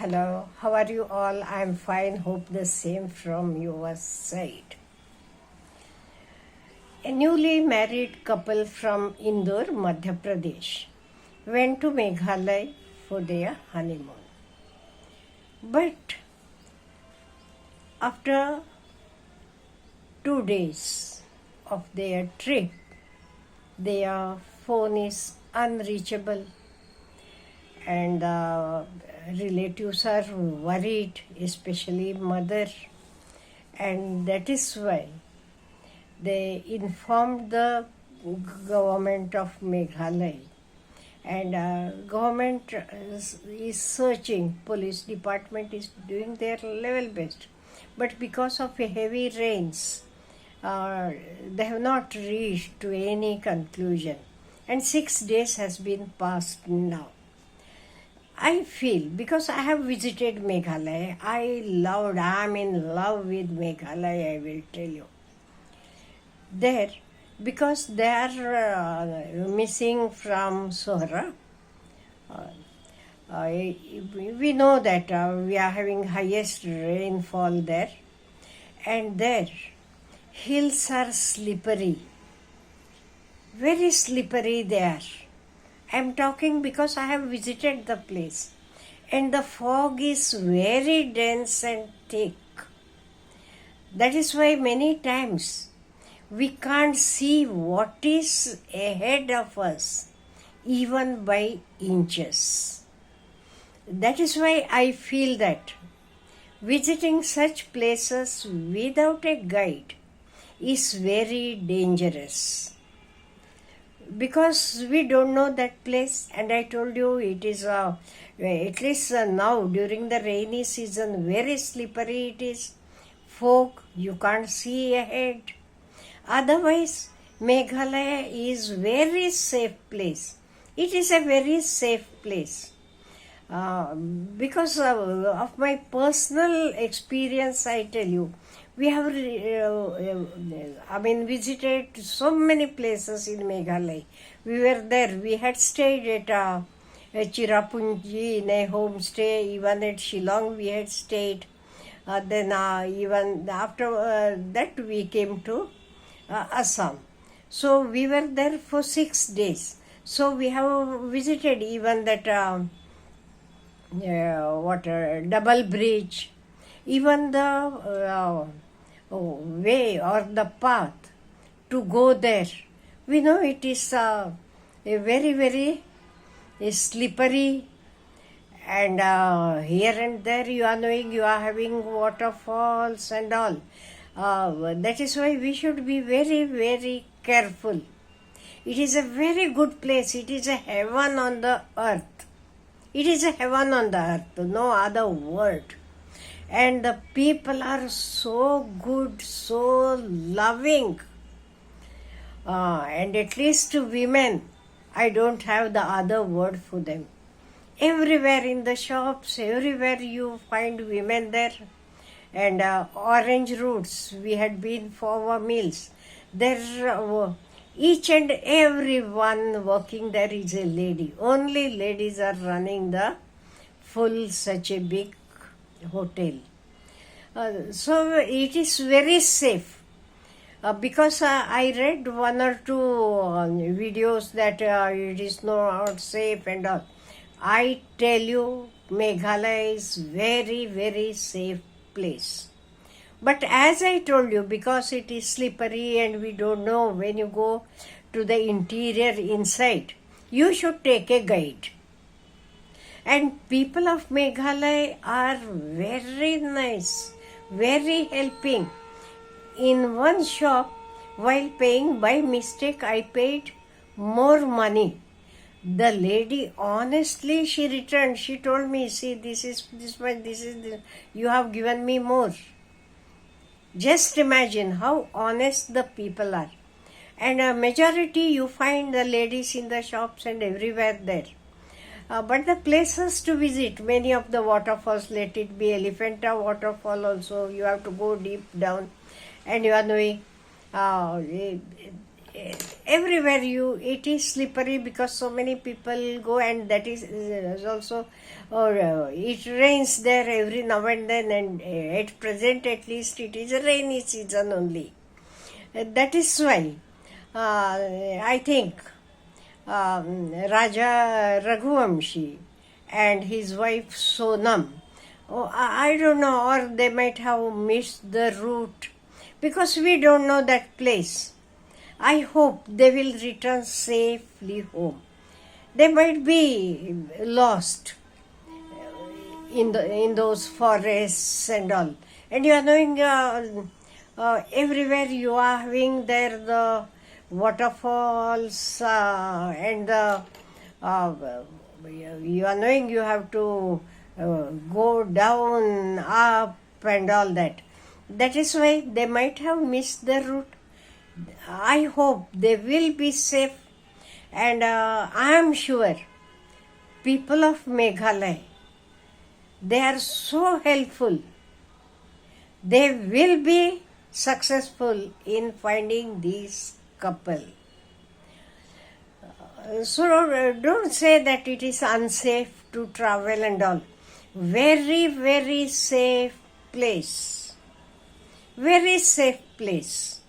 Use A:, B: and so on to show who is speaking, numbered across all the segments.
A: Hello, how are you all? I'm fine, hope the same from your side. A newly married couple from Indore, Madhya Pradesh, went to Meghalaya for their honeymoon. But after 2 days of their trip, their phone is unreachable and relatives are worried, especially mother, and that is why they informed the government of Meghalaya, and government is searching, police department is doing their level best, but because of heavy rains they have not reached to any conclusion, and 6 days has been passed now. I feel, because I have visited Meghalaya, I am in love with Meghalaya, I will tell you. There, because they are missing from Sohra, we know that we are having highest rainfall there, and there hills are slippery, very slippery there. I am talking because I have visited the place, and the fog is very dense and thick. That is why many times we can't see what is ahead of us, even by inches. That is why I feel that visiting such places without a guide is very dangerous, because we don't know that place. And I told you, it is at least now during the rainy season, very slippery it is, fog, you can't see ahead. Otherwise, Meghalaya is very safe place. It is a very safe place. Because of my personal experience, I tell you, we have visited so many places in Meghalaya. We were there. We had stayed at Chirapunji in a homestay. Even at Shillong we had stayed. Then even after that we came to Assam. So we were there for 6 days. So we have visited even that double bridge, even the way or the path to go there. We know it is a very, very slippery, and here and there you are knowing you are having waterfalls and all. That is why we should be very, very careful. It is a very good place. It is a heaven on the earth. It is a heaven on the earth, no other word. And the people are so good, so loving. And at least women, I don't have the other word for them. Everywhere in the shops, everywhere you find women there. And orange roots, we had been for our meals. There, each and every one working there is a lady. Only ladies are running the full such a big hotel. So it is very safe. Because I read one or two videos that it is not safe and all. I tell you, Meghalaya is very, very safe place. But as I told you, because it is slippery and we don't know when you go to the interior inside, you should take a guide. And people of Meghalaya are very nice, very helping. In one shop, while paying, by mistake I paid more money. The lady, honestly, she returned. She told me, see, this is much, you have given me more. Just imagine how honest the people are. And a majority you find the ladies in the shops and everywhere there. But the places to visit, many of the waterfalls, let it be Elephanta waterfall also, you have to go deep down. And you are knowing, everywhere it is slippery because so many people go, and that is also, or it rains there every now and then, and at present at least it is a rainy season only. That is why I think Raja Raghuvamshi and his wife Sonam, I don't know, or they might have missed the route because we don't know that place. I hope they will return safely home. They might be lost in those forests and all. And you are knowing, everywhere you are having there the waterfalls and the you are knowing you have to go down, up, and all that. That is why they might have missed the route. I hope they will be safe, and I am sure people of Meghalaya, they are so helpful. They will be successful in finding this couple. So don't say that it is unsafe to travel and all. Very, very safe place. Very safe place.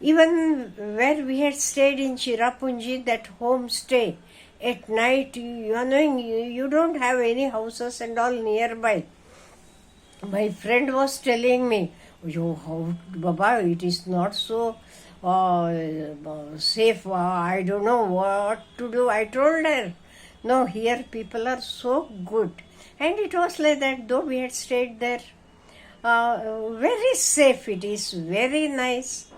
A: Even where we had stayed in Chirapunji, that homestay, at night, you are knowing, you don't have any houses and all nearby. My friend was telling me, how, Baba, it is not so safe. I don't know what to do. I told her, no, here people are so good. And it was like that, though we had stayed there. Very safe it is, very nice.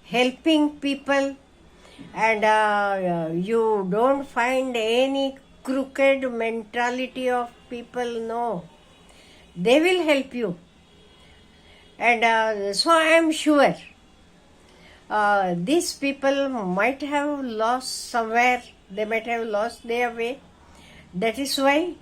A: Helping people, and you don't find any crooked mentality of people, no. They will help you. And so I am sure these people might have lost somewhere, they might have lost their way. That is why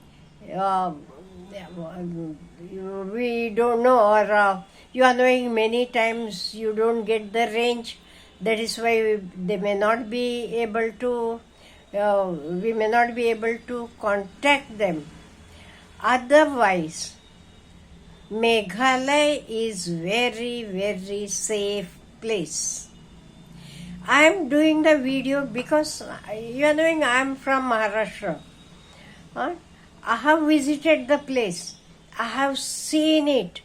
A: we don't know, or you are knowing many times you don't get the range. That is why they may not be able to, we may not be able to contact them. Otherwise, Meghalaya is very, very safe place. I am doing the video because you are knowing I am from Maharashtra. I have visited the place. I have seen it.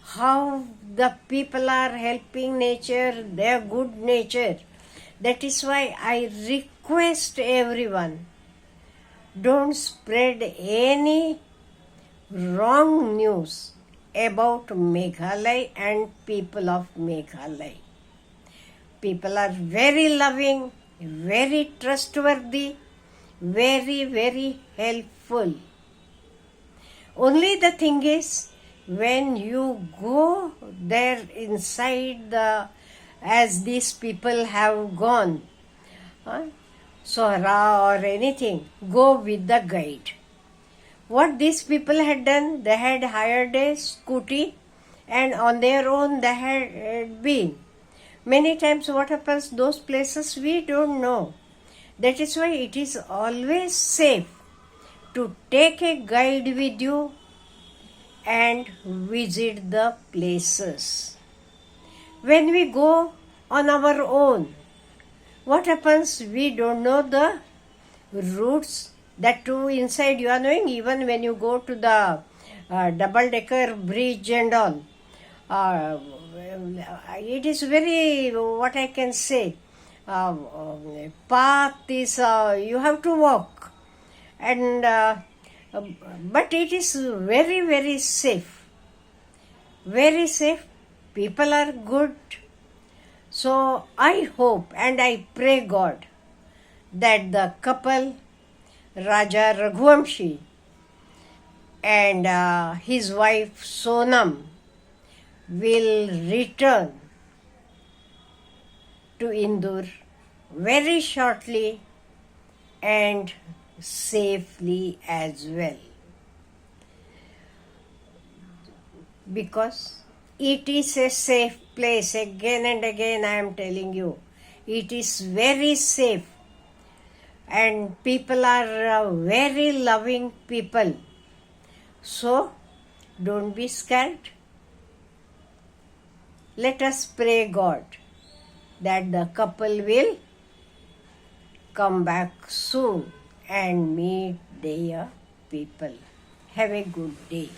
A: How the people are helping nature, their good nature. That is why I request everyone, don't spread any wrong news about Meghalaya and people of Meghalaya. People are very loving, very trustworthy, very, very helpful. Only the thing is, when you go there inside as these people have gone, Sohra or anything, go with the guide. What these people had done, they had hired a scooty and on their own they had been. Many times what happens, those places we don't know. That is why it is always safe to take a guide with you and visit the places. When we go on our own, what happens? We don't know the routes. That too inside, you are knowing, even when you go to the double-decker bridge and all, it is very, what I can say, path is, you have to walk. And but it is very, very safe. Very safe. People are good. So I hope and I pray God that the couple, Raja Raghuvamshi and his wife Sonam, will return to Indur very shortly and safely as well. Because it is a safe place. Again and again I am telling you, It is very safe, and people are very loving people. So, don't be scared. Let us pray God that the couple will come back soon and meet their people. Have a good day.